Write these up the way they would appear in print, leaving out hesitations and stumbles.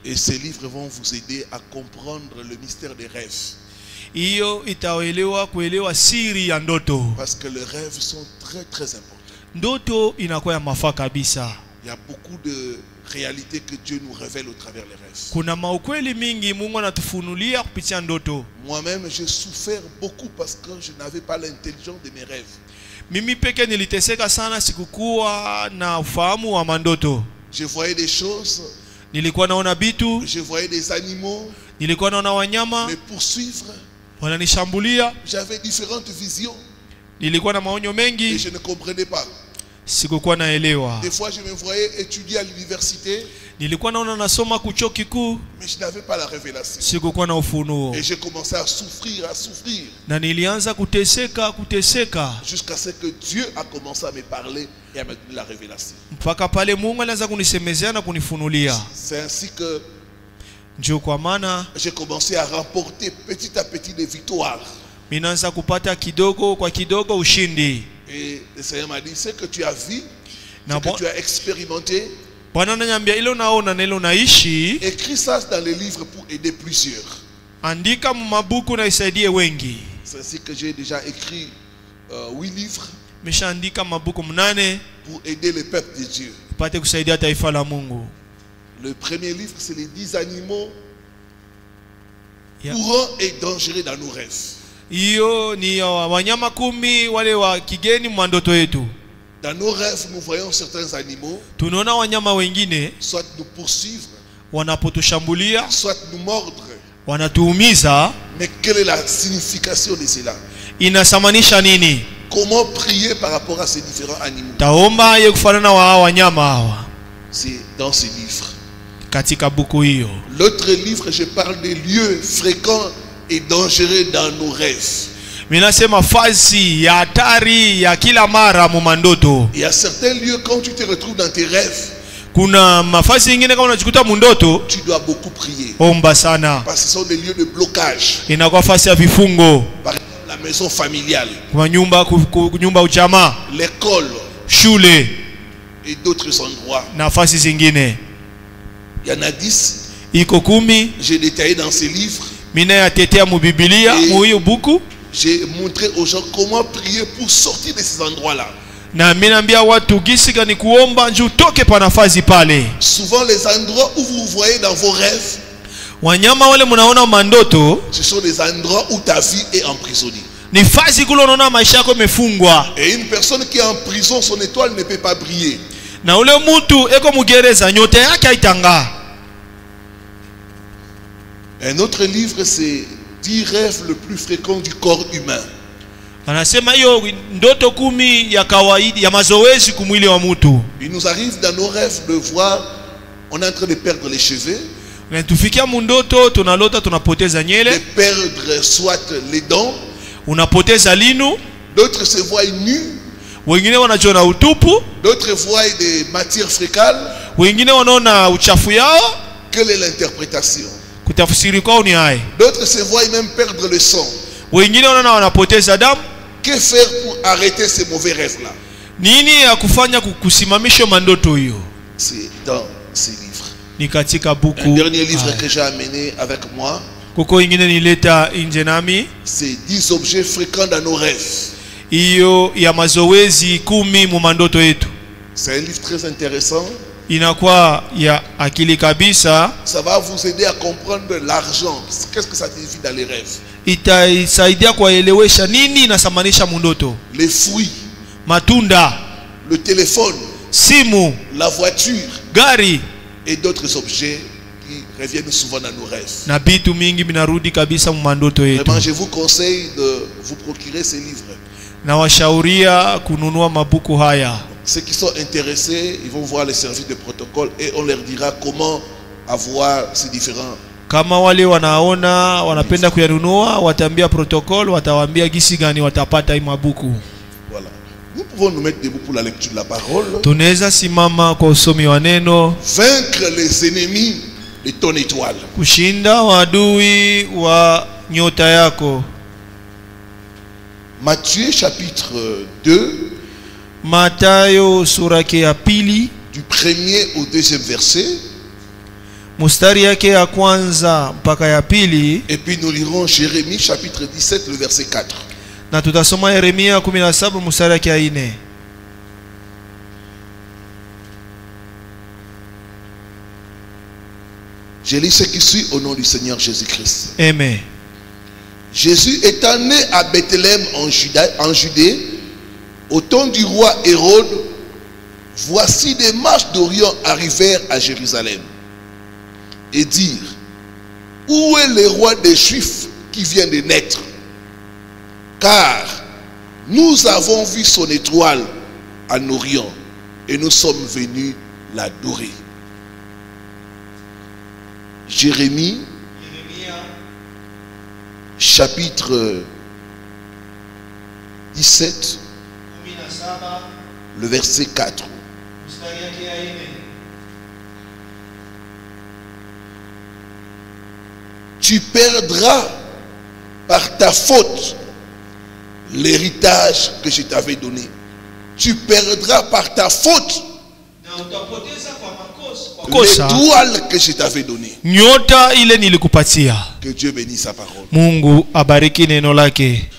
Et ces livres vont vous aider à comprendre le mystère des rêves. Parce que les rêves sont très très importants. Il y a beaucoup de réalités que Dieu nous révèle au travers des rêves. Moi-même, j'ai souffert beaucoup parce que je n'avais pas l'intelligence de mes rêves. Je voyais des choses, je voyais des animaux, mais pour suivre, j'avais différentes visions et je ne comprenais pas. Des fois je me voyais étudier à l'université, mais je n'avais pas la révélation. Et j'ai commencé à souffrir, jusqu'à ce que Dieu a commencé à me parler et à me donner la révélation. C'est ainsi que j'ai commencé à remporter petit à petit des victoires. Et le Seigneur m'a dit, ce que tu as vu, ce que tu as expérimenté, écris ça dans les livres pour aider plusieurs. C'est ainsi que j'ai déjà écrit 8 livres pour aider le peuple de Dieu. Le premier livre, c'est les 10 animaux courants et dangereux dans nos rêves. Dans nos rêves, nous voyons certains animaux, soit nous poursuivre, soit nous mordre. Mais quelle est la signification de cela? Comment prier par rapport à ces différents animaux? C'est dans ces livres. L'autre livre, je parle des lieux fréquents et dangereux dans nos rêves. Il y a certains lieux quand tu te retrouves dans tes rêves, tu dois beaucoup prier. Parce que ce sont des lieux de blocage. Par exemple, la maison familiale, l'école et d'autres endroits. Il y en a 10. J'ai détaillé dans ces livres. J'ai montré aux gens comment prier pour sortir de ces endroits-là. Souvent les endroits où vous voyez dans vos rêves, ce sont des endroits où ta vie est emprisonnée. Et une personne qui est en prison, son étoile ne peut pas briller. Un autre livre, c'est 10 rêves le plus fréquents du corps humain. Il nous arrive dans nos rêves de voir, on est en train de perdre les cheveux, de perdre soit les dents, d'autres se voient nus, d'autres voient des matières fécales. Quelle est l'interprétation? D'autres se voient même perdre le sang. Que faire pour arrêter ces mauvais rêves-là? C'est dans ces livres. Un dernier livre que j'ai amené avec moi, c'est 10 objets fréquents dans nos rêves. C'est un livre très intéressant. Ça va vous aider à comprendre l'argent. Qu'est-ce que ça signifie dans les rêves? Les fruits, le téléphone, la voiture, gari et d'autres objets qui reviennent souvent dans nos rêves. Vraiment, je vous conseille de vous procurer ces livres. Ceux qui sont intéressés, ils vont voir les services de protocole et on leur dira comment avoir ces différents. Voilà. Nous pouvons nous mettre debout pour la lecture de la parole. Vaincre les ennemis de ton étoile. Matthieu chapitre 2. Matayo surake ya pili, du premier au deuxième verset. Mustari yake ya kwanza mpaka ya pili. Et puis nous lirons Jérémie chapitre 17 le verset 4. Na tutasoma Yeremia 17 mstari yake ya 4. Je lis ce qui suit au nom du Seigneur Jésus-Christ. Amen. Jésus étant né à Bethléem en Judée, au temps du roi Hérode, voici des mages d'Orient arrivèrent à Jérusalem et dirent: où est le roi des Juifs qui vient de naître? Car nous avons vu son étoile en Orient et nous sommes venus l'adorer. Jérémie chapitre 17 le verset 4. Tu perdras par ta faute l'héritage que je t'avais donné. Tu perdras par ta faute l'étoile que je t'avais donnée. Nyota ile nilikupatia. Que Dieu bénisse sa parole. Mungu abariki neno lake.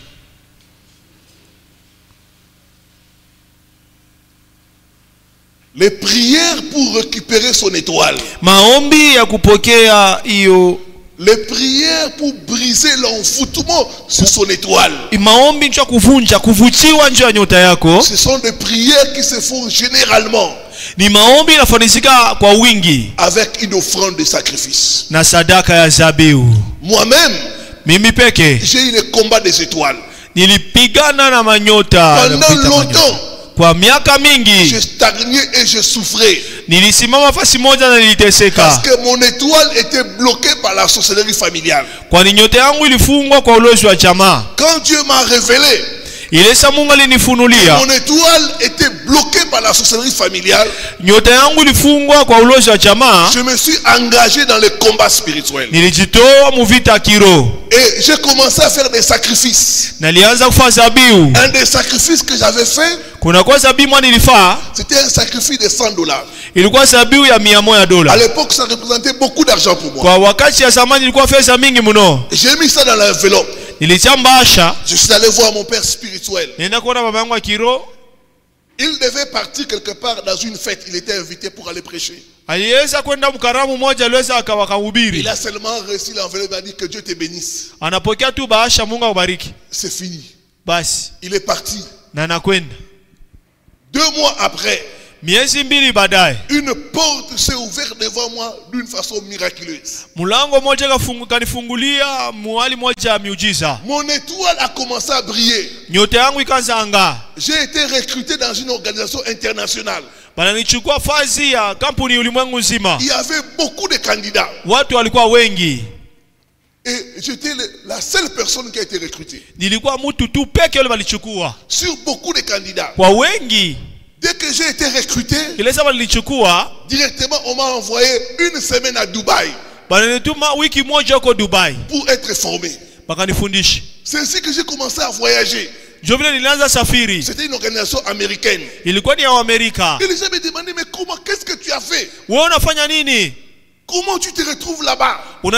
Les prières pour récupérer son étoile. Maombi ya kupokea hiyo. Les prières pour briser l'envoûtement sur son étoile. Maombi ndio kuvunja kuvutiwa nje ya nyota yako. Ce sont des prières qui se font généralement. Ni maombi yanafanyika kwa wingi avec une offrande de sacrifice. Na sadaka ya zabihu. Moi-même, mimi peke j'ai eu le combat des étoiles. Nilipigana na manyota pendant longtemps. Kwa miaka mingi je stagnais et je souffrais. Nilisimama fasi moja na niliteseka. Parce que mon étoile était bloquée par la sorcellerie familiale. Kwa nyota yangu ilifungwa kwa ulozi wa jamaa. Quand Dieu m'a révélé, mon étoile était bloquée par la sorcellerie familiale. Je me suis engagé dans le combat spirituel. Et j'ai commencé à faire des sacrifices. Un des sacrifices que j'avais fait, c'était un sacrifice de $100. À l'époque, ça représentait beaucoup d'argent pour moi. J'ai mis ça dans l'enveloppe. Je suis allé voir mon père spirituel. Il devait partir quelque part dans une fête. Il était invité pour aller prêcher. Il a seulement reçu l'enveloppe et a dit que Dieu te bénisse. C'est fini. Il est parti. 2 mois après, une porte s'est ouverte devant moi d'une façon miraculeuse. Mon étoile a commencé à briller. J'ai été recruté dans une organisation internationale. Il y avait beaucoup de candidats. Et j'étais la seule personne qui a été recrutée. Sur beaucoup de candidats. Dès que j'ai été recruté, directement on m'a envoyé une semaine à Dubaï pour être formé. C'est ainsi que j'ai commencé à voyager. C'était une organisation américaine. Et les gens me demandaient: mais comment, qu'est-ce que tu as fait? Comment tu te retrouves là-bas? Mon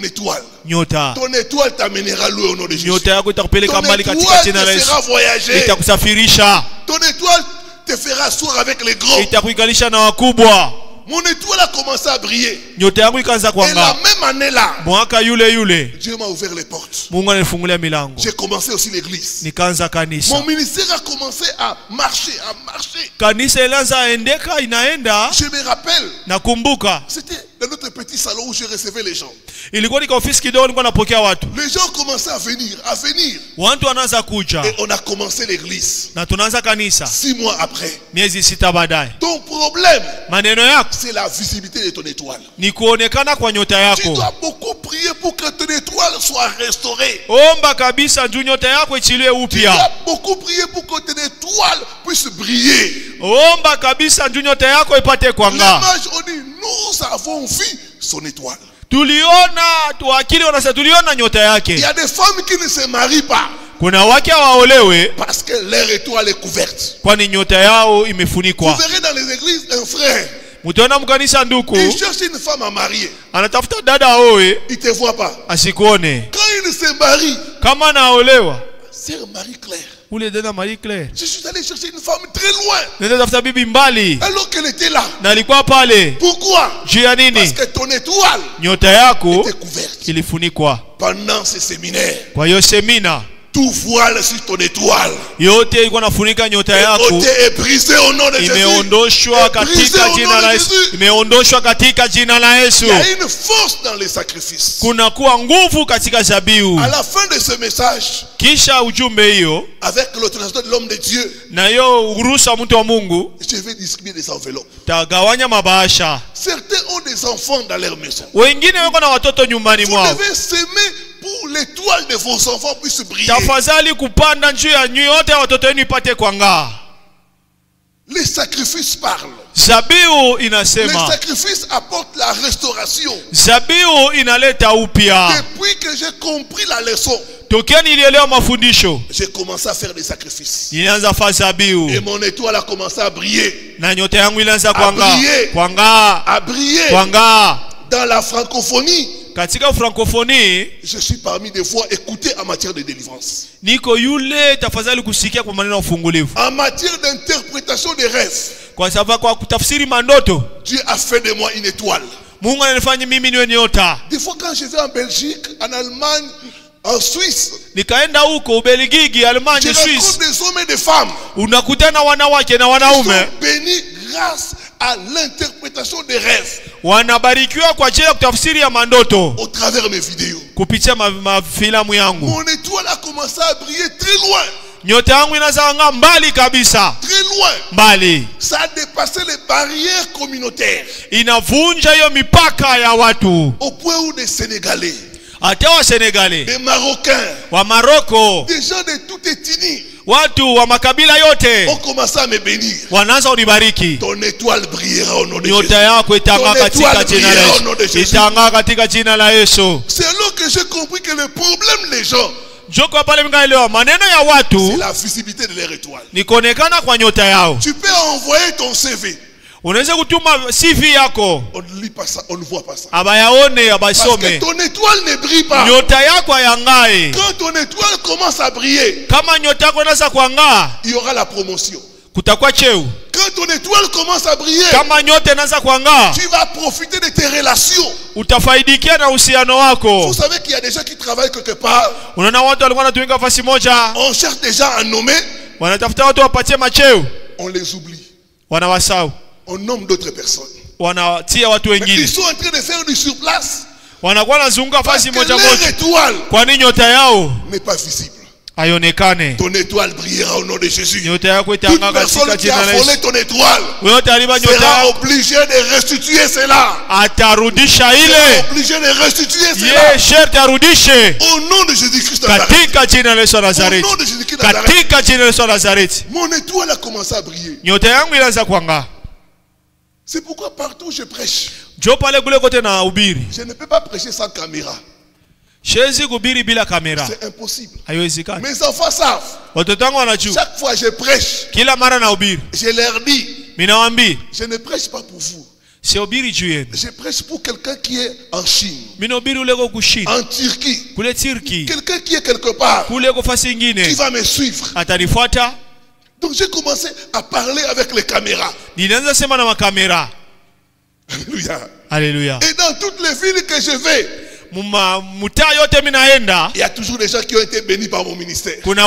étoile. Ton étoile t'amènera loin au nom de Jésus. Ton étoile te fera voyager. Ton étoile te fera asseoir avec les grands. Mon étoile a commencé à briller. Et la même année-là, Dieu m'a ouvert les portes. J'ai commencé aussi l'église. Mon ministère a commencé à marcher, Je me rappelle, c'était dans notre petit salon où je recevais les gens. Les gens commençaient à venir. Et on a commencé l'église. 6 mois après. Ton problème, c'est la visibilité de ton étoile. Tu dois beaucoup prier pour que ton étoile soit restaurée. Tu dois beaucoup prier pour que ton étoile puisse briller. Les mages ont dit: nous avons vu son étoile. Il y a des femmes qui ne se marient pas. Kuna wake waolewe parce que leur étoile est couverte. Kwani nyota yao imefunikwa. Vous verrez dans les églises un frère. Mutaona mkanisa nduku. Il cherche une femme à marier. Anatafuta dada aoe. Il te voit pas. Asikuone. Quand il se marie. Kama naolewa. Sœur Marie-Claire. Ule dada Marie-Claire. Je suis allé chercher une femme très loin. Nenda tafuta bibi mbali. Alors qu'elle était là. Na alikuwa pale. Pourquoi? Juu ya nini? Parce que ton étoile nyota yako était couverte. Ilifunikwa. Pendant ce séminaire. Kwa hiyo semina. Tout voile sur ton étoile. Yote ilikuwa nafunika nyota yako. Est brisé au nom de Jésus. Imeondoshwa katika jina la Yesu. Imeondoshwa katika jina la Yesu. Il y a une force dans les sacrifices. Kuna kuwa nguvu katika zabihu. À la fin de ce message, kisha ujumbe hiyo, avec l'autorisation de l'homme de Dieu, na hiyo uruhusa mtu wa Mungu, je vais distribuer des enveloppes. Tagawanya mabahasha. Certains ont des enfants dans leur maison. Wengine wako na watoto nyumbani mwao. Vous devez s'aimer pour l'étoile de vos enfants puisse briller. Tafadhali kupanda juu ya yote watoto wenu ipate kuangaa. Les sacrifices parlent. Zabihu inasema. Les sacrifices apportent la restauration. Zabihu inaleta upya. Depuis que j'ai compris la leçon, tokea nilielewa mafundisho, j'ai commencé à faire des sacrifices. Nilianza fanya zabihu. Et mon étoile a commencé à briller. Na nyota yangu ilianza kuangaa. À briller. Dans la francophonie. Katika francophonie, je suis parmi des fois écouté en matière de délivrance. Niko yule tafadhali kusikia kwa maneno ya ufungulivu. En matière d'interprétation des rêves. Kwa sababu kwa kutafsiri mandoto, Dieu a fait de moi une étoile. Mungu ananifanya mimi niwe nyota. Des fois quand je vais en Belgique, en Allemagne, en Suisse, nikaenda huko Ubelgiji, Allemagne, Suisse, je rencontre des hommes et des femmes. Unakutana wanawake na wanaume. Ils sont bénis grâce à l'interprétation des rêves. Wanabarikiwa kwa ajili ya kutafsiri ya mandoto. Au travers mes vidéos. Kupitia mafilamu yangu. Mon étoile a commencé à briller très loin. Nyota yangu inazaanga mbali kabisa. Très loin. Mbali. Ça a dépassé les barrières communautaires. Inavunja hiyo mipaka ya watu. Au point où des Sénégalais, hata wa Sénégalais, des Marocains, wa Maroko, des gens de toute ethnie, watu wa makabila yote ont commencé à me bénir. Wanaanza unibariki. Ton étoile brillera au nom de Jésus. Nyota yako itang'aa katika jina la Yesu. Itang'aa katika jina la Yesu. C'est alors que j'ai compris que le problème des gens, Joko pale mkaelewa maneno ya watu, c'est la visibilité de leur étoile. Ni kuonekana kwa nyota yao. Tu peux envoyer ton CV. Unaweza kutuma CV yako. On ne lit pas ça, on ne voit pas ça. Abayaone, abasome. Parce que ton étoile ne brille pas. Nyota yako yangae. Quand ton étoile commence à briller, kama nyota yako inaanza kuangaa, il y aura la promotion. Kutakuwa cheo. Quand ton étoile commence à briller, kama nyota inaanza kuangaa, tu vas profiter de tes relations. Utafaidikia na uhusiano wako. Vous savez qu'il y a des gens qui travaillent quelque part. Unaona watu walikuwa wanatumika nafasi moja. On cherche des gens à nommer. Wanatafuta watu wapatie macheo. On les oublie. Wanawasahau. On nomme d'autres personnes. Wanatia watu wengine. Ils sont en train de faire du surplace. Wanakuwa nazunguka nafasi moja moja. Kwa nini nyota yao n'est pas visible? Ayonekane. Ton étoile brillera au nom de Jésus. Nyota yako Toute personne qui a volé ton étoile sera obligé de restituer cela. Atarudisha ile. Sera obligé de restituer cela. Sherti arudishe. Au nom de Jésus-Christ katika jina la Yesu wa Nazareti. Au nom de Jésus-Christ katika jina la Yesu wa Nazareti. Mon étoile a commencé à briller. Nyota yangu ilianza kuangaa. C'est pourquoi partout où je prêche, je ne peux pas prêcher sans caméra. C'est impossible. Mes enfants savent. Chaque fois que je prêche, je leur dis, je ne prêche pas pour vous. Je prêche pour quelqu'un qui est en Chine, en Turquie, quelqu'un qui est quelque part, qui va me suivre. Donc j'ai commencé à parler avec les caméras. Alléluia. Alléluia. Et dans toutes les villes que je vais, il y a toujours des gens qui ont été bénis par mon ministère. Toujours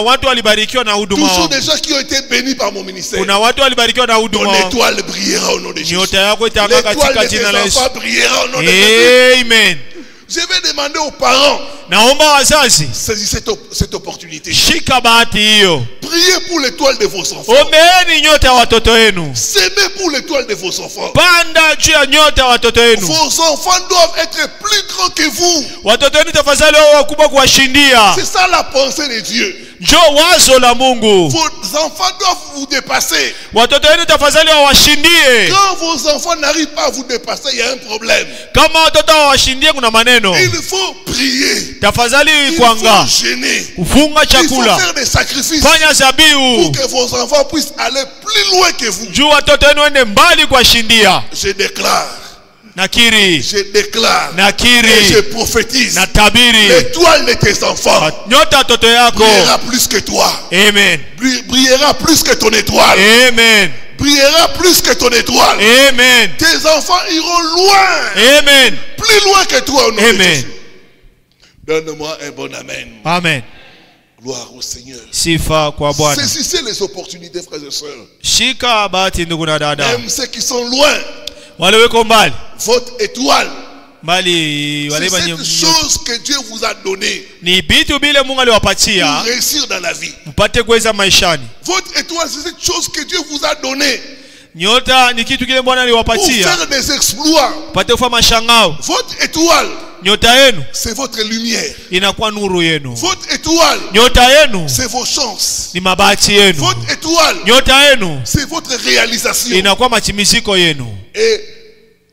des gens qui ont été bénis par mon ministère. Ton étoile brillera au nom de Jésus. L'étoile de tes enfants brillera au nom de Jésus. Amen. Je vais demander aux parents, saisissez cette opportunité. Priez pour l'étoile de vos enfants. S'aimez pour l'étoile de vos enfants. Vos enfants doivent être plus grands que vous. C'est ça la pensée de Dieu. Njoo wazo la Mungu. Vos enfants doivent vous dépasser. Watoto wenu tafadhali wawashindie. Quand vos enfants n'arrivent pas à vous dépasser, il y a un problème. Kama watoto wawashindie kuna maneno. Il faut prier. Tafadhali Il kuanga. faut jeûner. Kufunga chakula. Il faut faire des sacrifices. Fanya zabihu. Pour que vos enfants puissent aller plus loin que vous. Juu watoto wenu wende mbali kwa shindia. Je déclare. Nakiri. Je déclare. Nakiri. Et je prophétise. Natabiri. L'étoile de tes enfants. Nyota toto yako. Brillera plus que toi. Amen. Brillera plus que ton étoile. Amen. Brillera plus que ton étoile. Amen. Tes enfants iront loin. Amen. Plus loin que toi. Amen. Donne-moi un bon amen. Amen. Gloire au Seigneur. Sifa kwa Bwana. Saisissez les opportunités, frères et sœurs. Shika bahati ndugu na dada. Même ceux qui sont loin. Wale weko mbali. Votre étoile. Mbali wale c'est cette chose que Dieu vous a donné. Ni bitu bile Mungu aliwapatia. Pour réussir dans la vie. Mpate kuweza maishani. Votre étoile c'est cette chose que Dieu vous a donné. Nyota ni kitu kile Bwana aliwapatia. Pour faire des exploits. Mpate kufanya mashangao. Votre étoile. Nyota yenu. C'est votre lumière. Inakuwa nuru yenu. Votre étoile. Nyota yenu. C'est vos chances. Ni mabati yenu. Votre étoile. Nyota yenu. C'est votre réalisation. Inakuwa matimiziko yenu. Et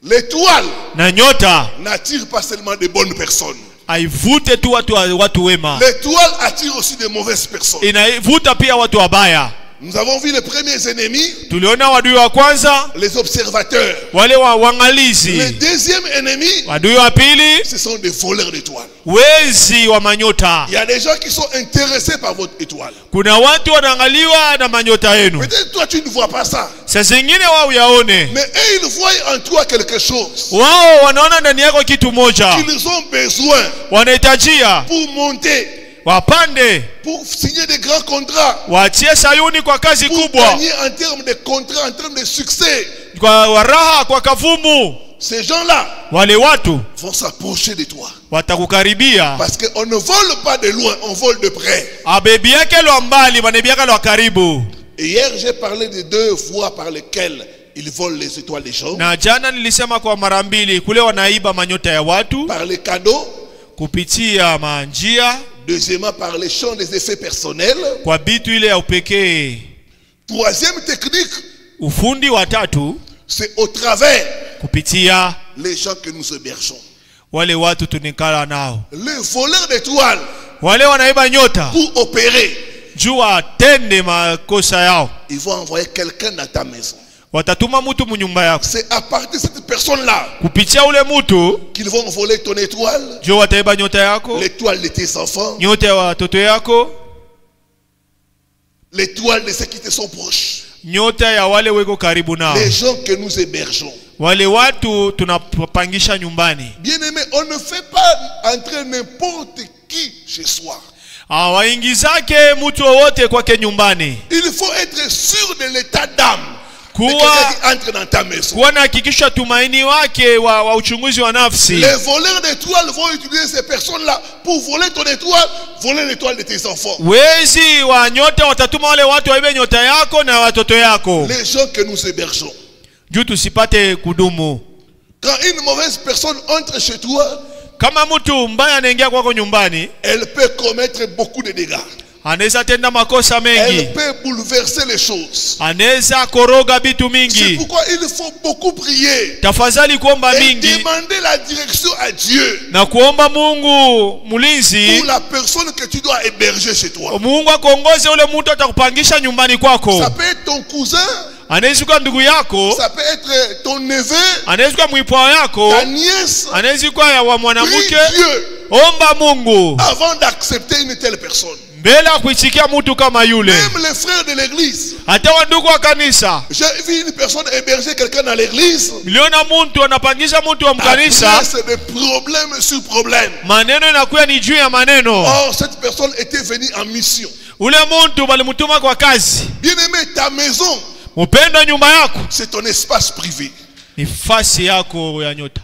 l'étoile na nyota n'attire pas seulement de bonnes personnes. Haivute tu watu wema. L'étoile attire aussi de mauvaises personnes. Inavuta pia watu wabaya. Nous avons vu les premiers ennemis. Tuliona wadui wa kwanza. Les observateurs. Wale waangalizi. Les deuxièmes ennemis. Wadui wa pili. Ce sont des voleurs d'étoiles. Wezi wa manyota. Il y a des gens qui sont intéressés par votre étoile. Kuna watu wanaangaliwa na manyota yenu. Peut-être toi tu ne vois pas ça. Sasa zingine wao yaone. Mais eux ils voient en toi quelque chose. Wao wanaona ndani yako kitu moja. Qu'ils ont besoin. Wanahitajia. Pour monter. Wapande. Pour signer des grands contrats. Waachie Sayuni kwa kazi kubwa. Pour gagner en termes de contrats, en termes de succès. Kwa waraha, kwa kavumu. Ces gens-là wale watu vont s'approcher de toi. Watakukaribia. Parce qu'on ne vole pas de loin, on vole de près. Abebiake lo mbali, banebiaka lo karibu. Et hier j'ai parlé de deux voies par lesquelles ils volent les étoiles des gens. Na jana nilisema kwa mara mbili kule wanaiba manyota ya watu. Par les cadeaux. Kupitia manjia. Deuxièmement par les champs des effets personnels. Kwa bitu ile ya upekee. Troisième technique. Ufundi wa tatu. C'est au travers. Kupitia les gens que nous hébergeons. Wale watu tunikala nao. Les voleurs d'étoiles. Wale wanaiba nyota. Pour opérer. Jua tende makosa yao. Ils vont envoyer quelqu'un dans ta maison. Watatuma mtu munyumba yako. C'est à partir de cette personne-là. Kupitia ule mtu. Qu'ils vont voler ton étoile. Jo wataiba nyota yako. L'étoile de tes enfants. Nyota ya watoto yako. L'étoile de ceux qui te sont proches. Nyota ya wale weko karibu nao. Les gens que nous hébergeons. Wale watu tunapangisha nyumbani. Bien-aimé, on ne fait pas entrer n'importe qui chez soi. Hawaingizake mtu wowote kwake nyumbani. Il faut être sûr de l'état d'âme. Kuwa na hakikisha tumaini wake wa uchunguzi wa nafsi. Les voleurs d'étoiles vont utiliser ces personnes-là pour voler ton étoile, voler l'étoile de tes enfants. Wezi wa nyota watatuma wale watu waibe nyota yako na watoto yako. Les gens que nous hébergeons. Juu tusipate kudumu. Quand une mauvaise personne entre chez toi, kama mtu mbaya anaingia kwako nyumbani, elle peut commettre beaucoup de dégâts. Anaweza tenda makosa mengi. Elle peut bouleverser les choses. Anaweza koroga bitu mingi. C'est pourquoi il faut beaucoup prier. Tafadhali kuomba mingi. Et demander la direction à Dieu. Na kuomba Mungu mulinzi. Pour la personne que tu dois héberger chez toi. Mungu akongoze ule mtu atakupangisha nyumbani kwako. Ça peut être ton cousin. Anaweza kuwa ndugu yako. Ça peut être ton neveu. Anaweza kuwa mwipwa yako. Ta nièce. Anaweza kuwa ya mwanamke. Dieu. Omba Mungu. Avant d'accepter une telle personne. Mbele kuitikia mtu kama yule. Même les frères de l'église. Hata wandugu wa kanisa. J'ai vu une personne héberger quelqu'un dans l'église. Miliona mtu anapangisha mtu wa mkanisa. C'est des problèmes sur problèmes. Maneno yanakuwa ni juu ya maneno. Or cette personne était venue en mission. Ule mtu balimutuma kwa kazi. Bien-aimé, ta maison. Upendo nyumba yako. C'est ton espace privé. Ni fasi yako ya nyota.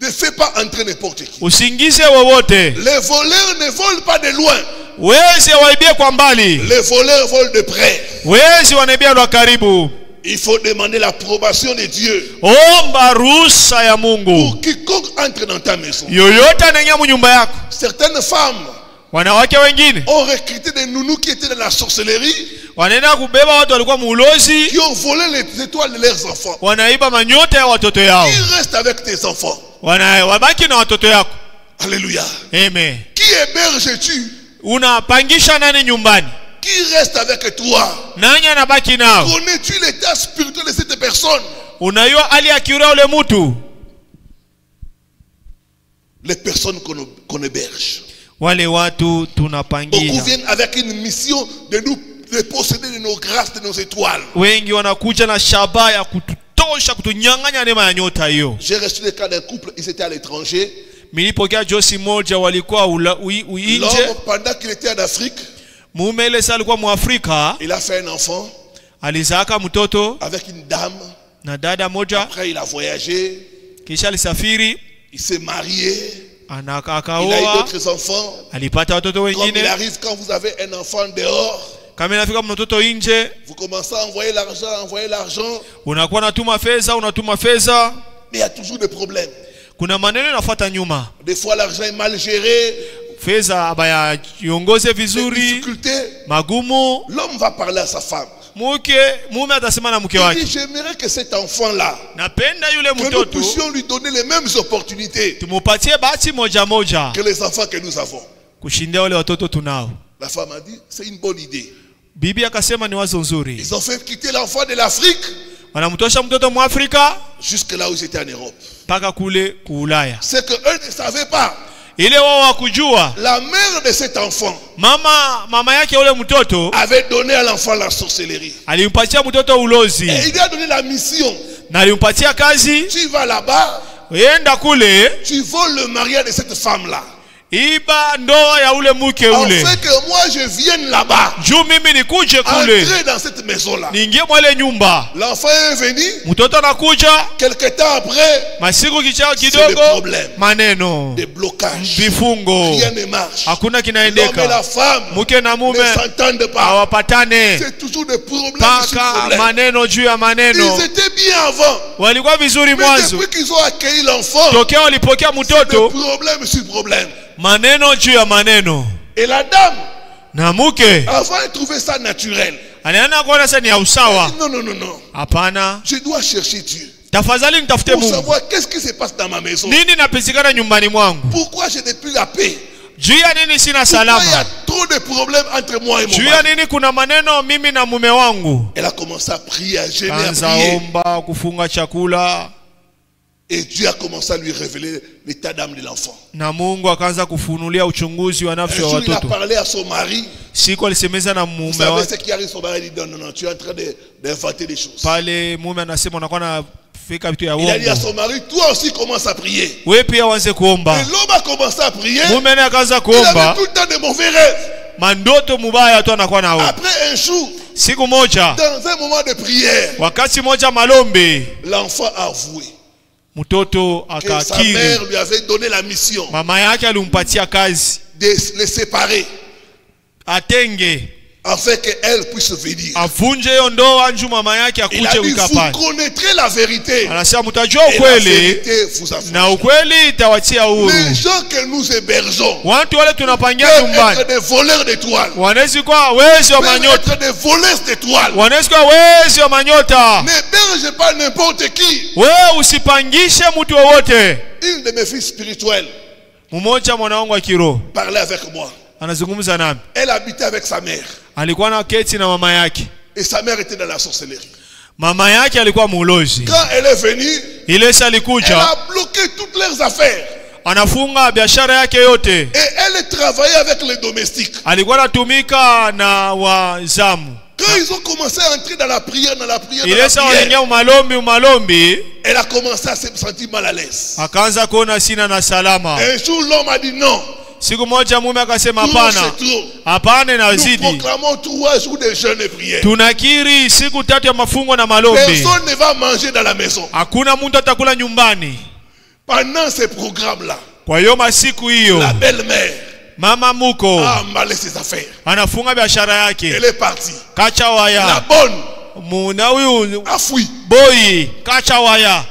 Ne fais pas entrer n'importe qui. Usingize wowote. Les voleurs ne volent pas de loin. Wezi waibie kwa mbali. Les voleurs volent de près. Wezi wanaibia kwa karibu. Il faut demander l'approbation de Dieu. Omba ruhusa ya Mungu. Pour quiconque entre dans ta maison. Yoyote anaingia nyumba yako. Certaines femmes. wanawake wengine ont recruté des nounous qui étaient dans la sorcellerie, wanaenda kubeba watu walikuwa muulozi, qui ont volé les étoiles de leurs enfants. Wanaiba manyota ya watoto yao. Qui reste avec tes enfants? Wabaki na watoto yako. Alléluia. Amen. Qui héberges-tu? Unapangisha nani nyumbani? Qui reste avec toi? Nani anabaki nao? Connais-tu l'état spirituel de cette personne? Unajua hali ya kiroho ule mtu? Les personnes qu'on héberge. Wale watu tunapangia. Beaucoup viennent avec une mission de nous de posséder de nos grâces, de nos étoiles. Wengi wanakuja na shabaha ya kututosha kutunyang'anya neema ya nyota hiyo. J'ai reçu le cas d'un couple, ils étaient à l'étranger. Nilipokea josi moja walikuwa uinje. L'homme, pendant qu'il était en Afrique, mume ile saa alikuwa Muafrika, il a fait un enfant. Alizaka mtoto avec une dame. Na dada moja. Après il a voyagé. Kisha alisafiri. Il s'est marié. Il a eu d'autres enfants. Alipata watoto wengine. Comme il arrive quand vous avez un enfant dehors. Kama inafika mtoto nje, vous commencez à envoyer l'argent. Unakuwa unatuma fedha. Mais il y a toujours des problèmes. Kuna maneno yanafuata nyuma. Des fois l'argent est mal géré. Fedha abaya yongoze vizuri. Magumu. L'homme va parler à sa femme. Mume atasema na mke wake. J'aimerais que cet enfant là, napenda yule mtoto, que nous puissions lui donner les mêmes opportunités tumupatie bahati moja moja que les enfants que nous avons. Kushindia wale watoto tunao. La femme a dit c'est une bonne idée. Bibi akasema ni wazo nzuri. Ils ont fait quitter l'enfant de l'Afrique. Wanamtosha mtoto Mwafrika jusque là où ils étaient en Europe. Paka kule Ulaya. C'est que eux ne savaient pas. Ile wao wakujua. La mère de cet enfant, mama yake ule mtoto, avait donné à l'enfant la sorcellerie. Alimpatia mtoto ulozi. Et il lui a donné la mission. Na alimpatia kazi. Tu vas là-bas. Enda kule. Tu voles le mariage de cette femme-là. Iba ndoa ya ule mke ule. Afin que moi je vienne là-bas. Juu mimi nikuje kule. Entrer dans cette maison-là. Niingie mwale nyumba. L'enfant est venu. Mtoto anakuja. Quelque temps après. Masiku kichao kidogo. Maneno. Des blocages. Vifungo. Rien ne marche. Hakuna kinaendeka. L'homme et la femme. Mke na mume. Ne s'entendent pas. Hawapatane. C'est toujours des problèmes. Paka maneno juu ya maneno. Ils étaient bien avant. Walikuwa vizuri mwanzo. Mais depuis qu'ils ont accueilli l'enfant. Tokea walipokea mtoto. Problème sur problème. Maneno juu ya maneno. Et la dame, na mke, avant elle trouvait ça naturel. Anaona kuona sasa ni usawa. Non. Hapana. Je dois chercher Dieu. Tafadhali nitafute Mungu. Pour savoir qu'est-ce qui se passe dans ma maison. Nini napisikana nyumbani mwangu? Pourquoi je n'ai plus la paix? Juu ya nini sina salama? Il y a trop de problèmes entre moi et mon mari. Juu ya nini kuna maneno mimi na mume wangu? Elle a commencé à prier, à jeûner, à prier. Omba, kufunga chakula. Et Dieu a commencé à lui révéler l'état d'âme de l'enfant. Na Mungu akaanza kufunulia uchunguzi wa nafsi ya watoto. Il a parlé à son mari. Siku alisemeza na mume wake. Vous savez ce qui arrive, son mari dit non, tu es en train d'inventer des choses. Pale mume anasema unakuwa na fika vitu ya uongo. Il a dit à son mari, toi aussi commence à prier. Wewe pia uanze kuomba. Et l'homme a commencé à prier. Mume naye akaanza kuomba. Il avait tout le temps de mauvais rêves. Mandoto mubaya tu anakuwa nao. Après un jour, siku moja, dans un moment de prière, wakati moja malombe, l'enfant a avoué mtoto que sa mère lui avait donné la mission. Mama yake alimpatia kazi de les séparer. Atenge. Afin qu'elle puisse venir. Avunje hiyo ndoa njoo mama yake akuje ukapata. Vous connaîtrez la vérité. Anasema mtajua ukweli. Na ukweli itawatia huru. Les gens que nous hébergeons. Watu wale tunapangia nyumbani. Des voleurs d'étoiles. Wanaweza kuwa wezi wa manyota. Des voleurs d'étoiles. Wanaweza kuwa wezi wa manyota. N'héberge pas n'importe qui. Wewe usipangishe mtu wowote. Une de mes filles spirituelles. Mmoja mwana wangu wa kiroho. Parlait avec moi. Anazungumza nami. Elle habitait avec sa mère. Alikuwa na keti na mama yake. Et sa mère était dans la sorcellerie. Mama yake alikuwa muulozi. Quand elle est venue, ile salikuja, elle a bloqué toutes leurs affaires. Anafunga biashara yake yote. Et elle travaillait avec les domestiques. Alikuwa anatumika na wazamu. Quand ils ont commencé à entrer dans la prière, elle a commencé à se sentir mal à l'aise. Akaanza kuona sina na salama. Un jour l'homme a dit non. Siku moja mume akasema hapana. Hapana inazidi. Nous proclamons 3 jours de jeûne et prière. Tunakiri siku 3 ya mafungo na malombi. Personne ne va manger dans la maison. Hakuna mtu atakula nyumbani. Pendant ces programmes-là. Kwa hiyo masiku hiyo. La belle-mère. Mama muko. A emballé ses affaires. Anafunga biashara yake. Elle est partie. Kacha waya. La bonne. Muna huyu. A fui. Boy. Kacha waya.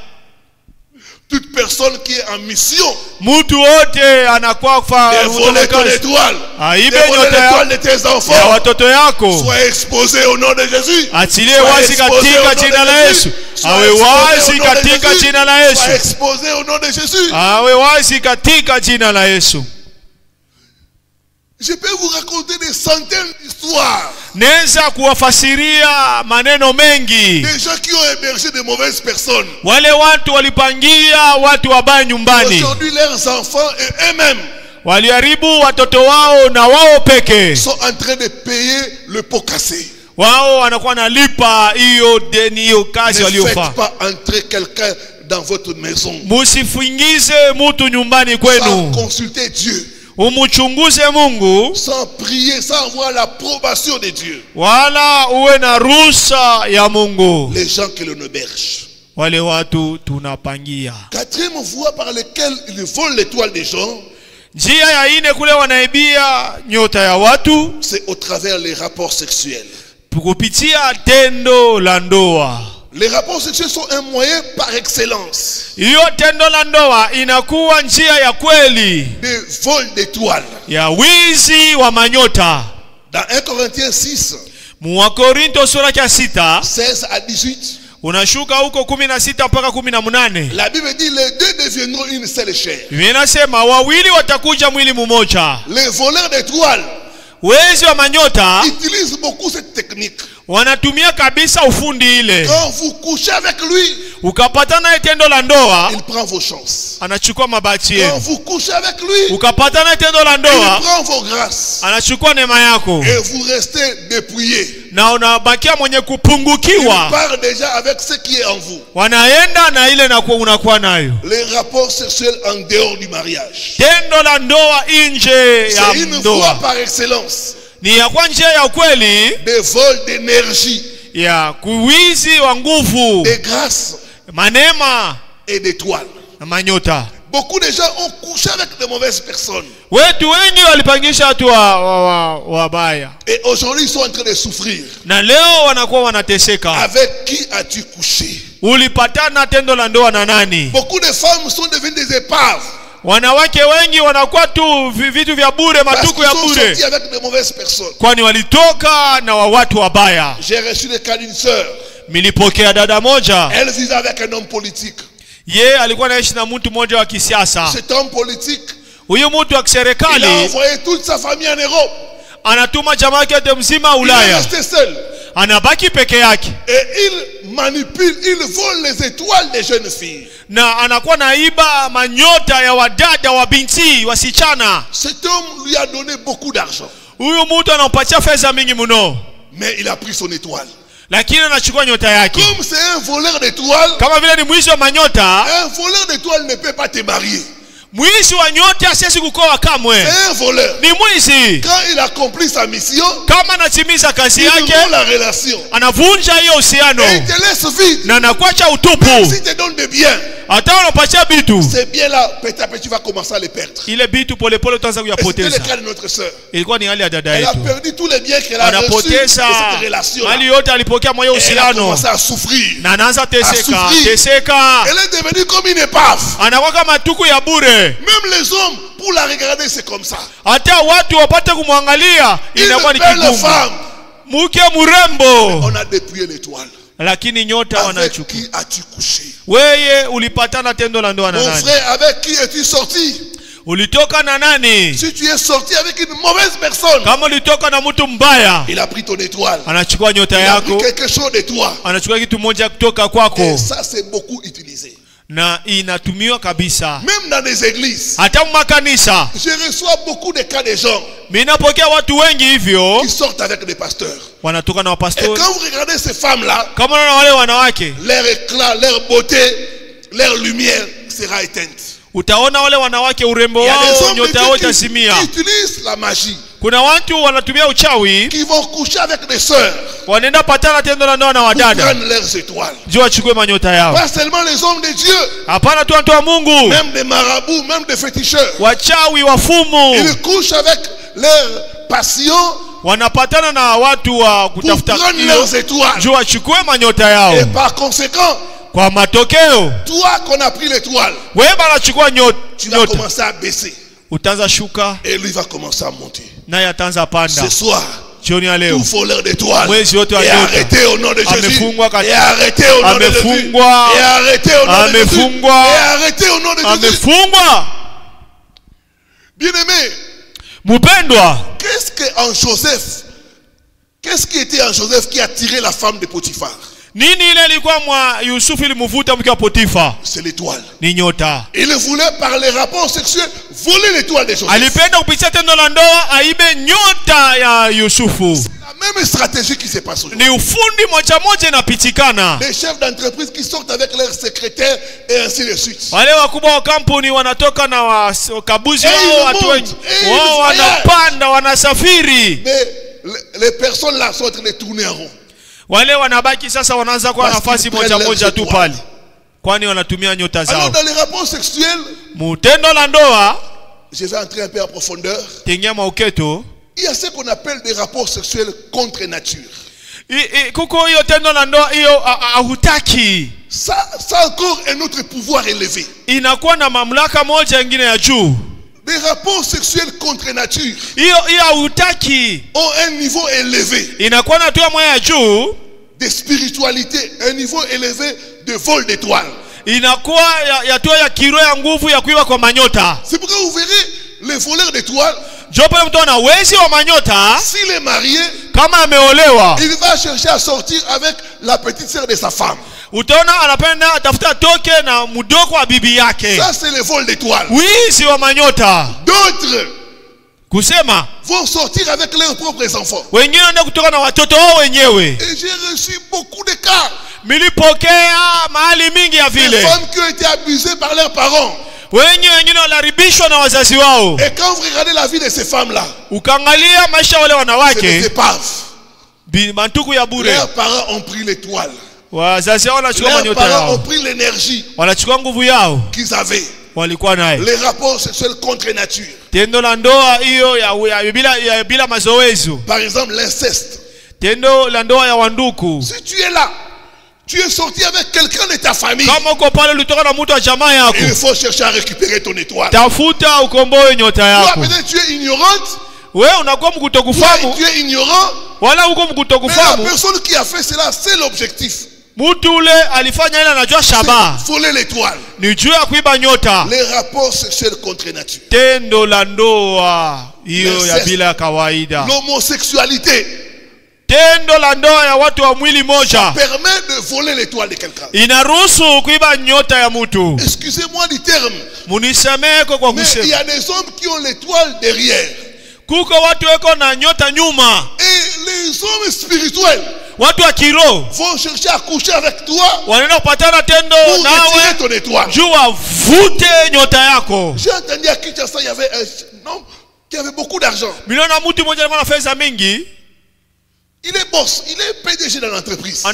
Toute personne qui est en mission, mtu wote anakuwa voler ton étoile, l'étoile de tes enfants, sois exposé au nom de Jésus. Atilie wazi katika jina la Yesu. Awe wazi katika jina la Yesu. Sois exposé au nom de Jésus. Awe wazi katika jina la Yesu. Je peux vous raconter des centaines d'histoires. Neza kuwafasiria maneno mengi. Des gens qui ont hébergé de mauvaises personnes. Wale watu walipangia watu wabaya nyumbani. Aujourd'hui leurs enfants et eux-mêmes waliharibu watoto wao na wao peke. Sont en train de payer le pot cassé. Wao wanakuwa nalipa hiyo deni, hiyo kazi waliofanya. Ne faites pas entrer quelqu'un dans votre maison. Musifuingize mtu nyumbani kwenu. Sans consulter Dieu. Umuchunguze Mungu, sans prier, sans avoir l'approbation de Dieu. Wala uwe na ruhusa ya Mungu. Les gens que l'on héberge. Wale watu tunapangia. Quatrième voie par laquelle ils volent l'étoile des gens. Njia ya ine kule wanaibia nyota ya watu. C'est au travers les rapports sexuels. Kupitia tendo la ndoa. Les rapports sexuels sont un moyen par excellence. Hiyo tendo la ndoa inakuwa njia ya kweli. De vol d'étoiles. Ya wizi wa manyota. Dans 1 Corinthiens 6. Mwa Korinto sura ya 6. 16 à 18. Unashuka huko 16 mpaka 18. La Bible dit les deux deviendront une seule chair. Inasema wawili watakuja mwili mmoja. Les voleurs d'étoiles. Wezi wa manyota utilisent beaucoup cette technique. Wanatumia kabisa ufundi ile. Quand vous couchez avec lui, ukapatana tendo la ndoa, il prend vos chances. Anachukua mabati yenu. Quand vous couchez avec lui, ukapatana tendo la ndoa, il prend vos grâces. Anachukua neema yako. Et vous restez dépouillé. Na unabakia mwenye kupungukiwa. Il part déjà avec ce qui est en vous. Wanaenda na ile na unakuwa nayo. Les rapports sexuels en dehors du mariage. Tendo la ndoa nje ya ndoa. C'est une voie par excellence. Ni ya kwa njia ya ukweli. De vol d'énergie. Ya kuwizi wa nguvu. De grâce. Manema. Et d'étoiles. Na manyota. Beaucoup de gens ont couché avec de mauvaises personnes. Wetu wengi walipangisha watu wabaya. Et aujourd'hui ils sont en train de souffrir. Na leo wanakuwa wanateseka. Avec qui as-tu couché? Ulipatana tendo la ndoa na nani? Beaucoup de femmes sont devenues des épaves. Wanawake wengi wanakuwa tu vitu vya bure, matuko ya bure. Kwani walitoka na watu wabaya. J'ai reçu le cas d'une sœur. Nilipokea dada moja. Elle vivait avec un homme politique. Ye alikuwa anaishi na mtu mmoja wa kisiasa. Cet homme politique, huyo mtu wa kiserikali, il a envoyé toute sa famille en Europe. Anatuma jamaa yake mzima Ulaya. Il est resté seul. Anabaki peke yake. Et il manipule, il vole les étoiles des jeunes filles. Na anakuwa naiba manyota ya wadada wa binti wasichana. Cet homme lui a donné beaucoup d'argent. Huyo mtu anampatia pesa mingi mno. Mais il a pris son étoile. Lakini anachukua nyota yake. Comme c'est un voleur d'étoiles, kama vile ni mwizi wa manyota, un voleur d'étoiles ne peut pas te marier. Mwizi wa nyota asiwezi kukoa kamwe. C'est un voleur. Ni mwizi. Quand il accomplit sa mission, kama anatimiza kazi yake, il rompt la relation. Anavunja hiyo uhusiano. Et il te laisse vide. Na anakuacha utupu. Même si te donne des biens, hata unapatia bitu, ces biens-là, petit à petit, tu vas commencer à les perdre. Ile bitu pole pole utaanza kuyapoteza. C'était le cas de notre sœur. Ilikuwa ni hali ya dada yetu. Elle a perdu tous les biens qu'elle a reçus de cette relation. Mali yote alipokea moyo uhusiano. Elle a commencé à souffrir. Na anaanza teseka. Elle est devenue comme une épave. Anakuwa kama tuku ya bure. Même les hommes, pour la regarder, c'est comme ça. Hata watu wapate kumwangalia inakuwa ni kigumu. Mke mrembo. On a dépouillé l'étoile. Lakini nyota wanachukua. Avec qui as-tu couché? Weye ulipatana tendo la ndoa na nani? Mon frère, avec qui es-tu sorti? Ulitoka na nani? Si tu es sorti avec une mauvaise personne, kama ulitoka na mtu mbaya, il a pris ton étoile. Anachukua nyota yako. Il a pris quelque chose de toi. Anachukua kitu moja kutoka kwako. Et ça c'est beaucoup utilisé. Na inatumiwa kabisa. Même dans les églises. Hata makanisa. Je reçois beaucoup de cas de gens. Minapokea watu wengi hivyo. Qui sortent avec des pasteurs. Wanatoka na wapastori. Et quand vous regardez ces femmes-là, kama unaona wale wanawake, leur éclat, leur beauté, leur lumière sera éteinte. Utaona wale wanawake urembo wao nyota yao itasimia. Qui utilisent la magie. Kuna watu wanatumia uchawi, qui vont coucher avec des sœurs. Wanaenda patana tendo la ndoa na wadada. Prendre leurs étoiles. Juu achukue manyota yao. Pas seulement les hommes de Dieu. Hapana tu watu wa Mungu. Même des marabouts, même des féticheurs. Wachawi wafumu. Ils couchent avec leur passion. Wanapatana na watu wa kutafuta leurs étoiles. Juu achukue manyota yao. Et par conséquent, Kwa matokeo. Toi qu'on a pris l'étoile. Wewe banachukua nyota. Tu vas commencer à baisser. Utaanza shuka. Et lui va commencer à monter. Naye ataanza panda. Ce soir. Jioni ya leo. Tout voleur d'étoiles. Mwezi wote wa nyota. Et arrêtez au nom de Jésus. Amefungwa et arrêtez au nom de Jésus. Et arrêtez au nom de Jésus. Et arrêtez au nom de Jésus. Amefungwa. Bien-aimé. Mupendwa. Qu'est-ce qui était en Joseph qui a tiré la femme de Potiphar? Nini ile ilikuwa mwa Yusufu ilimuvuta mke wa Potifa? C'est l'étoile. Ni nyota. Il voulait par les rapports sexuels voler l'étoile de Joseph. Alipenda kupitia tendo la ndoa aibe nyota ya Yusufu. C'est la même stratégie qui se passe aujourd'hui. Ni ufundi moja inapitikana. Les chefs d'entreprise qui sortent avec leurs secrétaires et ainsi de suite. Wale wakubwa wa kampuni wanatoka na wakabuzi wao, watu wengi wao wanapanda, wanasafiri. Mais les personnes là sont en train de tourner en rond. Wale wanabaki sasa wanaanza kwa nafasi moja tu pale. Kwani wanatumia nyota zao. Alors dans les rapports sexuels, mutendo la ndoa, je vais entrer un peu en profondeur. Tengia mauketo. Il y a ce qu'on appelle des rapports sexuels contre nature. Kuko hiyo tendo la ndoa hiyo hutaki. Ça encore un autre pouvoir élevé. Inakuwa na mamlaka moja nyingine ya juu. Des rapports sexuels contre nature ont un niveau élevé de spiritualité, un niveau élevé de vol d'étoiles. C'est pourquoi vous verrez les voleurs d'étoiles. S'il est marié, il va chercher à sortir avec la petite sœur de sa femme. Ça c'est le vol d'étoiles. D'autres vont sortir avec leurs propres enfants. Et j'ai reçu beaucoup de cas. Des femmes qui ont été abusées par leurs parents. Et quand vous regardez la vie de ces femmes-là, c'est des épaves. Leurs parents ont pris l'étoile. Leurs parents ont pris l'énergie qu'ils avaient. Les rapports sexuels contre nature. Par exemple l'inceste. Si tu es là, tu es sorti avec quelqu'un de ta famille, il faut chercher à récupérer ton étoile. Toi peut-être tu es ignorante. Tu es ignorant. Mais la personne qui a fait cela, c'est l'objectif. Voler l'étoile. Les rapports sexuels contre nature. L'homosexualité. Ça permet de voler l'étoile de quelqu'un. Excusez-moi du terme. Mais il y a des hommes qui ont l'étoile derrière. Et les hommes spirituels vont chercher à coucher avec toi pour retirer ton étoile. J'ai entendu à Kinshasa, il y avait un homme qui avait beaucoup d'argent. Il est boss, il est PDG dans l'entreprise. Mais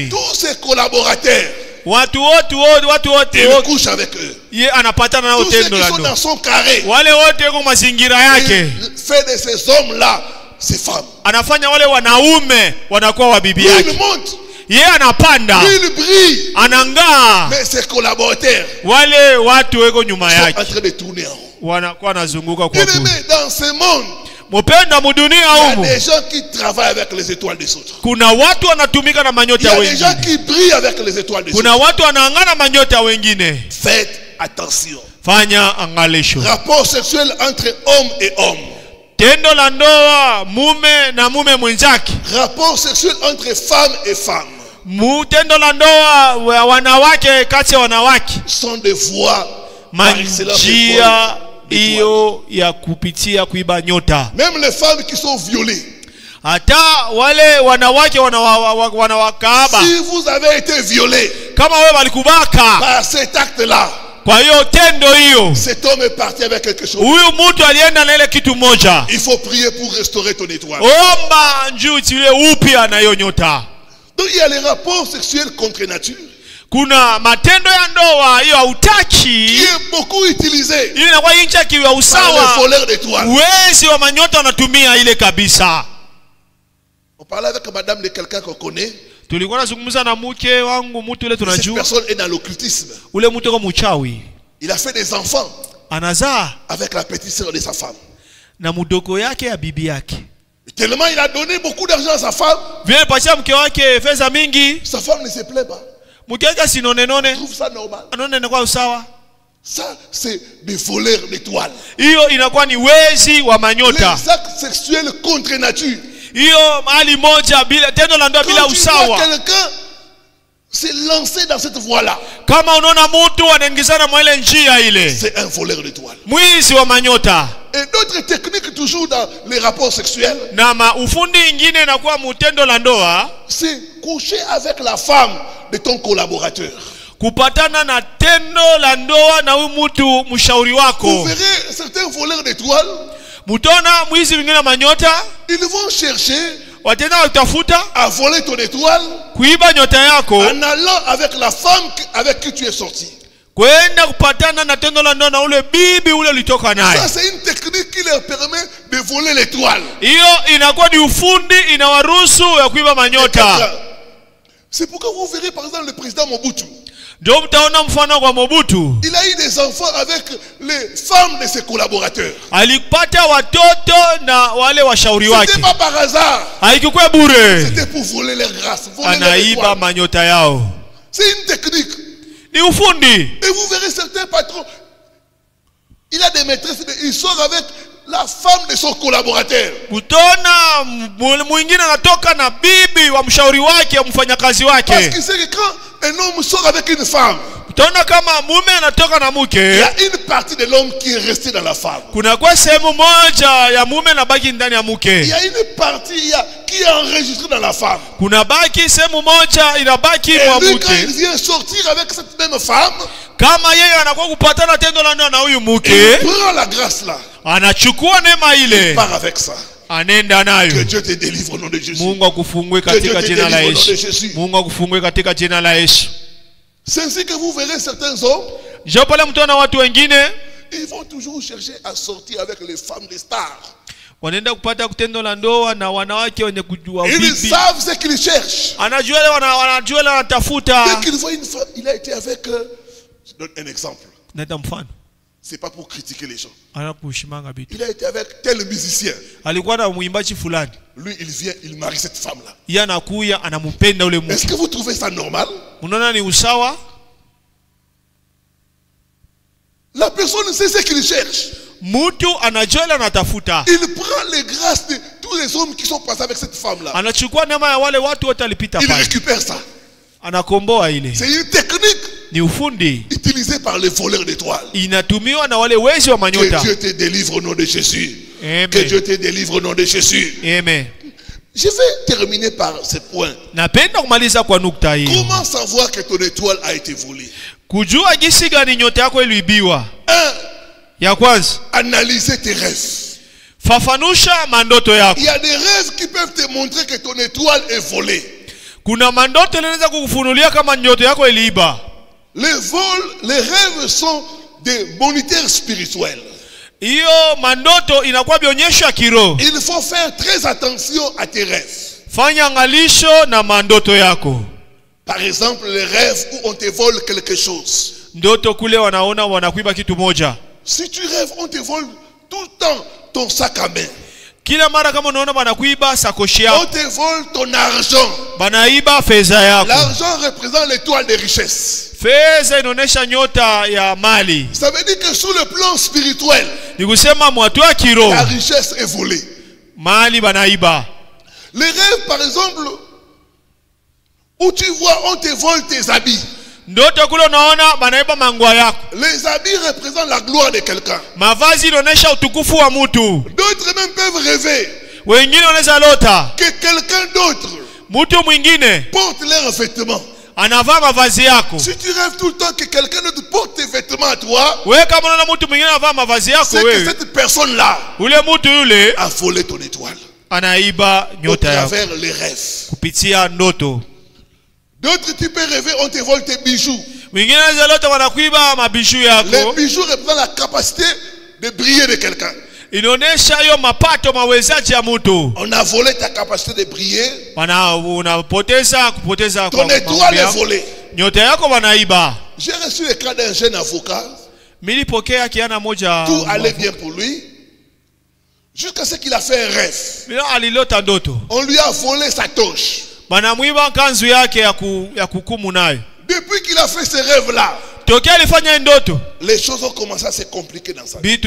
tous ses collaborateurs, il couche avec eux. Tous ceux qui sont dans son carré, il fait de ces hommes-là ses femmes. Lui, il monte. Lui, il brille. Mais ses collaborateurs sont en train de tourner en rond. Bien-aimé, dans ce monde, il y a des gens qui travaillent avec les étoiles des autres. Il y a des gens qui brillent avec les étoiles des autres. Faites attention. Rapport sexuel entre homme et homme. Rapport sexuel entre femme et femme. Sont des voies par excellence. Même les femmes qui sont violées. Si vous avez été violé par cet acte-là, cet homme est parti avec quelque chose. Il faut prier pour restaurer ton étoile. Donc il y a les rapports sexuels contre nature. Qui est beaucoup utilisé par les voleurs d'étoiles. On parlait avec madame de quelqu'un qu'on connaît. Tulikuwa nazungumza na mke wangu mtu ile tunajua. Cette personne est dans l'occultisme. Ule mtu kwa mchawi. Il a fait des enfants. Anazaa avec la petite sœur de sa femme. Na mudoko yake ya bibi yake. Tellement il a donné beaucoup d'argent à sa femme. Vile pacha mke wake fedha mingi. Sa femme ne se plaît pas. Mke wake sinonenone. Trouve ça normal. Anone kwa usawa. Ça c'est des voleurs d'étoiles. Hiyo inakuwa ni wezi wa manyota. Les actes sexuels contre nature. Hiyo mahali moja bila tendo la ndoa bila usawa. Quelqu'un s'est lancé dans cette voie-là. Kama unaona mtu anaingizana mwa ile njia ile. C'est un voleur d'étoiles. Mwizi wa manyota. Et d'autres techniques toujours dans les rapports sexuels. Na ufundi ingine inakuwa mtendo la ndoa. C'est coucher avec la femme de ton collaborateur. Kupatana na tendo la ndoa na huyu mtu mshauri wako. Vous verrez certains voleurs d'étoiles. Mutona mwizi wengine manyota. Ils vont chercher watenda kutafuta à voler ton étoile. Kuiba nyota yako. En allant avec la femme avec qui tu es sorti. Kwenda kupatana na tendo la ndoa na ule bibi ule ulitoka naye. Ça c'est une technique qui leur permet de voler l'étoile. Hiyo inakuwa ni ufundi inawaruhusu ya kuiba manyota. C'est pourquoi vous verrez par exemple le président Mobutu. Ndio mtaona mfano kwa Mobutu. Il a eu des enfants avec les femmes de ses collaborateurs. Alipata watoto na wale washauri wake. C'était pas par hasard. Haikuwa bure. C'était pour voler leur grâce, voler anaiba manyota yao. C'est une technique. Ni ufundi. Et vous verrez certains patrons. Il a des maîtresses, il sort avec la femme de son collaborateur. Utona mwingine anatoka na bibi wa mshauri wake au mfanyakazi wake. Parce qu'il sait que quand un homme sort avec une femme, utaona kama mume anatoka na mke, il y a une partie de l'homme qui est restée dans la femme. Kuna kwa sehemu moja ya mume na baki ndani ya mke. Il y a une partie qui est enregistrée dans la femme. Kuna baki sehemu moja inabaki kwa mke. Et lui quand il vient sortir avec cette même femme, kama yeye anakuwa kupatana tendo la ndoa na huyu mke, il prend la grâce là. Anachukua neema ile. Il part avec ça. Anenda nayo. Que Dieu te délivre au nom de Jésus. Mungu akufungue katika jina la Yesu. Mungu akufungue katika jina la Yesu. C'est ainsi que vous verrez certains hommes. Je pale mtaona watu wengine, ils vont toujours chercher à sortir avec les femmes des stars. Wanaenda kupata kutendo la ndoa na wanawake wenye kujua bibi. Ils savent ce qu'ils cherchent. Anajua wanajua wanatafuta. Dès qu'il voit une femme, il a été avec je donne un exemple. Nenda mfano. C'est pas pour critiquer les gens. Il a été avec tel musicien. Lui, il vient, il marie cette femme-là. Est-ce que vous trouvez ça normal? La personne sait ce qu'il cherche. Il prend les grâces de tous les hommes qui sont passés avec cette femme-là. Il récupère ça. C'est une technique utilisée par les voleurs d'étoiles. Que Dieu te délivre au nom de Jésus. Amen. Que Dieu te délivre au nom de Jésus. Amen. Je vais terminer par ce point. Comment savoir que ton étoile a été volée? Analyser tes rêves. Il y a des rêves qui peuvent te montrer que ton étoile est volée. Kuna mandoto yanaweza kukufunulia kama ndoto yako iliiba. Les rêves sont des moniteurs spirituels. Hiyo mandoto inakuwa bionyesho ya kiroho. Il faut faire très attention à tes rêves. Fanya angalisho na mandoto yako. Par exemple, les rêves où on te vole quelque chose. Ndoto kule wanaona wanakuiba kitu moja. Si tu rêves, on te vole tout le temps ton sac à main. Kila mara kama unaona banakuiba sakoshi yako. On te vole ton argent. Banaiba fedha yako. L'argent représente l'étoile de richesse. Fedha inaonesha nyota ya mali. Ça veut dire que sur le plan spirituel, ni kusema mwatu wa kiroho, la richesse est volée. Mali banaiba. Les rêves par exemple où tu vois on te vole tes habits. Ndoto kule unaona banaiba mangwa yako. Les habits représentent la gloire de quelqu'un. Mavazi inaonesha utukufu wa mtu. D'autres même peuvent rêver. Wengine wanaweza lota que quelqu'un d'autre mtu mwingine porte leurs vêtements. Anavaa mavazi yako. Si tu rêves tout le temps que quelqu'un d'autre porte tes vêtements à toi, wewe kama unaona mtu mwingine anavaa mavazi yako wewe, c'est que cette personne là ule mtu yule a volé ton étoile. Anaiba nyota yako. À travers les rêves. Kupitia ndoto. D'autres tu peux rêver on te vole tes bijoux. Wengine wanaweza lota wanakuiba mabishu yako. Les bijoux représentent la capacité de briller de quelqu'un. Inaonesha hiyo mapato mawezaji ya mtu. On a volé ta capacité de prier. Unapoteza kupoteza ton étoile est volée. Nyota yako wanaiba. J'ai reçu le cas d'un jeune avocat. Milipokea kiana moja. Tout allait bien pour lui. Jusqu'à ce qu'il a fait un rêve. Alilota ndoto. On lui a volé sa toche. Banamwiba kanzu yake ya kukumu nayo. Depuis qu'il a fait ce rêve là, les choses ont commencé à se compliquer dans sa vie.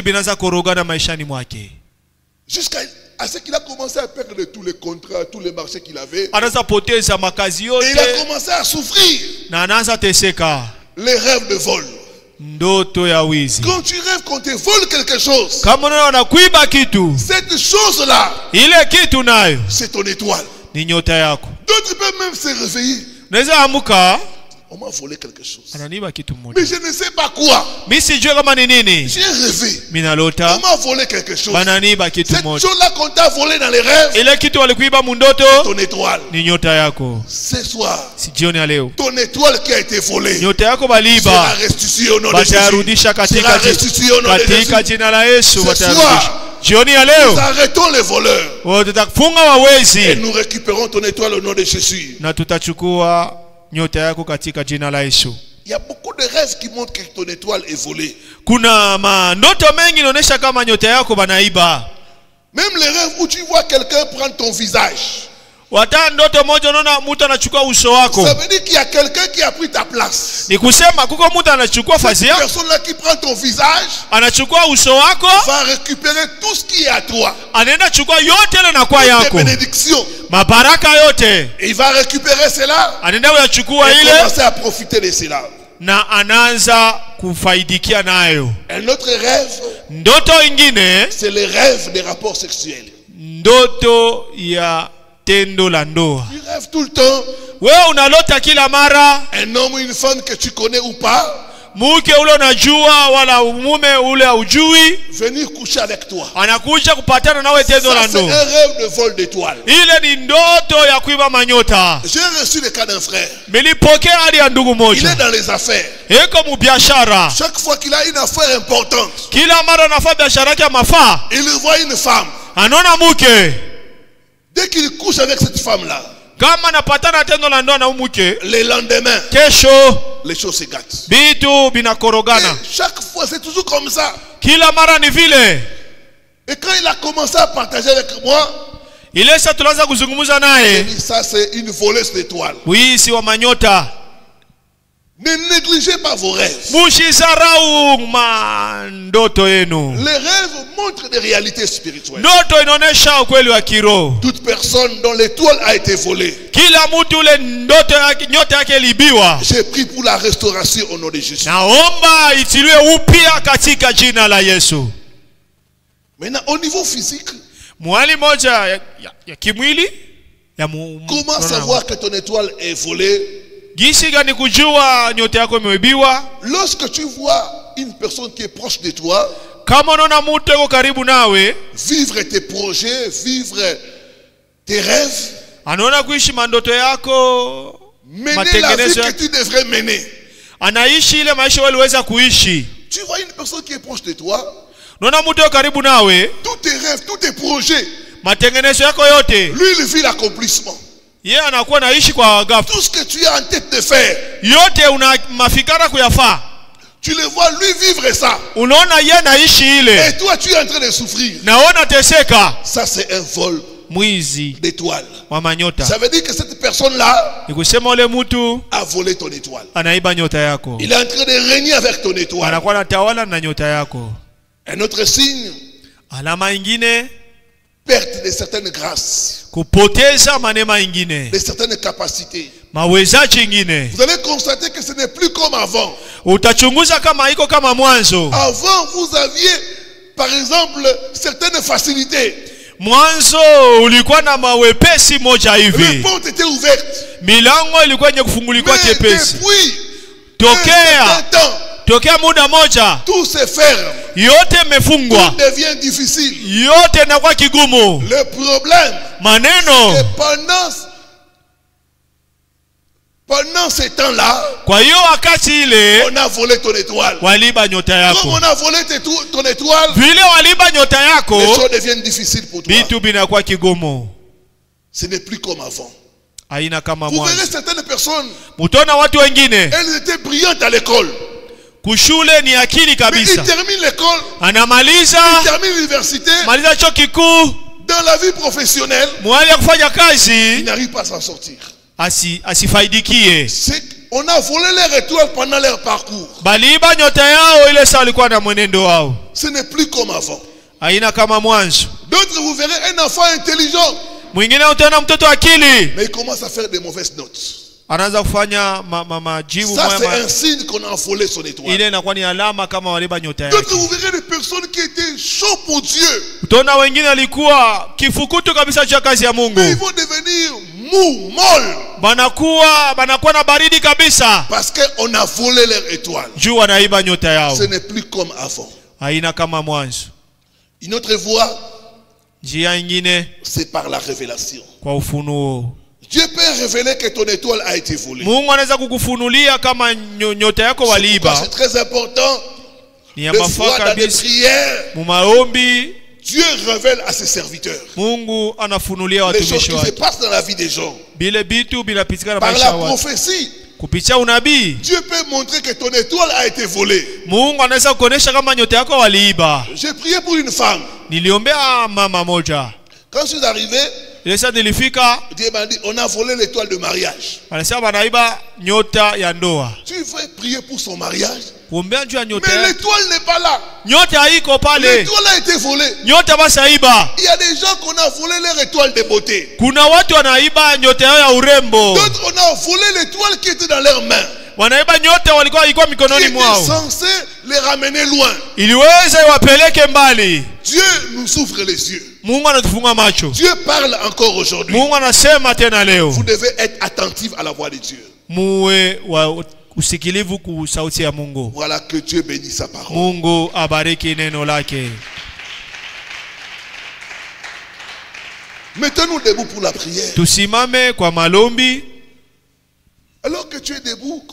Jusqu'à ce qu'il a commencé à perdre tous les contrats, tous les marchés qu'il avait. Et il a commencé à souffrir. Les rêves de vol. Quand tu rêves qu'on te vole quelque chose, cette chose-là, c'est ton étoile. D'autres peuvent même se réveiller. On m'a volé quelque chose. Mais je ne sais pas quoi. J'ai rêvé. On m'a volé quelque chose. Cette chose-là qu'on t'a volé dans les rêves, ton étoile. Ce soir, ton étoile qui a été volée sera restituée au nom de Jésus. Sera restituée au nom de Jésus. Ce soir, nous arrêtons les voleurs et nous récupérons ton étoile au nom de Jésus. Il y a beaucoup de rêves qui montrent que ton étoile est volée. Même les rêves où tu vois quelqu'un prendre ton visage. Ça veut dire qu'il y a quelqu'un qui a pris ta place. Cette personne-là qui prend ton visage va récupérer tout ce qui est à toi. Tes bénédictions. Et il va récupérer cela et commencer à profiter de cela. Un autre rêve, c'est le rêve des rapports sexuels. Tu rêves tout le temps. Un homme ou une femme que tu connais ou pas, venir coucher avec toi. Ça, c'est un rêve de vol d'étoiles. J'ai reçu le cas d'un frère. Il est dans les affaires. Chaque fois qu'il a une affaire importante, il voit une femme. Dès qu'il couche avec cette femme-là, le lendemain, les choses se gâtent. Et chaque fois, c'est toujours comme ça. Et quand il a commencé à partager avec moi, il dit, ça c'est une voleuse d'étoiles. Ne négligez pas vos rêves. Les rêves montrent des réalités spirituelles. Toute personne dont l'étoile a été volée, j'ai pris pour la restauration au nom de Jésus. Maintenant, au niveau physique, comment savoir que ton étoile est volée? Lorsque tu vois une personne qui est proche de toi vivre tes projets, vivre tes rêves, mener la vie que tu devrais mener, tu vois une personne qui est proche de toi, tous tes rêves, tous tes projets, lui il vit l'accomplissement. Tout ce que tu as en tête de faire, tu le vois lui vivre ça. Et toi tu es en train de souffrir. Ça c'est un vol d'étoiles. Ça veut dire que cette personne-là a volé ton étoile. Il est en train de régner avec ton étoile. Un autre signe, perte de certaines grâces, de certaines capacités. Vous allez constater que ce n'est plus comme avant. Avant, vous aviez, par exemple, certaines facilités. Les portes étaient ouvertes. Mais depuis tout se ferme. Tout devient difficile. Le problème, c'est que Pendant ces temps-là, on a volé ton étoile. Comme on a volé ton étoile, les choses deviennent difficiles pour toi. Ce n'est plus comme avant. Vous verrez certaines personnes, elles étaient brillantes à l'école. Mais ils terminent l'école, ils terminent l'université, dans la vie professionnelle, ils n'arrivent pas à s'en sortir. On a volé leur étoile pendant leur parcours. Ce n'est plus comme avant. D'autres, vous verrez un enfant intelligent, mais il commence à faire des mauvaises notes. Ça, c'est un signe qu'on a volé son étoile. D'autres, vous verrez des personnes qui étaient chauds pour Dieu, mais ils vont devenir mou, molle, parce qu'on a volé leur étoile. Ce n'est plus comme avant. Une autre voie, c'est par la révélation. Dieu peut révéler que ton étoile a été volée. C'est très important. Des fois, dans des prières, Dieu révèle à ses serviteurs les choses qui se passent dans la vie des gens. Par la prophétie, Dieu peut montrer que ton étoile a été volée. J'ai prié pour une femme. Quand je suis arrivé, Dieu m'a dit, on a volé l'étoile de mariage. Tu veux prier pour son mariage? Mais l'étoile n'est pas là. L'étoile a été volée. Il y a des gens qu'on a volé leur étoile de beauté. D'autres, on a volé l'étoile qui était dans leurs mains, qui était censé les ramener loin. Dieu nous ouvre les yeux. Dieu parle encore aujourd'hui. Vous devez être attentif à la voix de Dieu. Voilà, que Dieu bénisse sa parole. Mettons-nous debout pour la prière. Alors que tu es debout,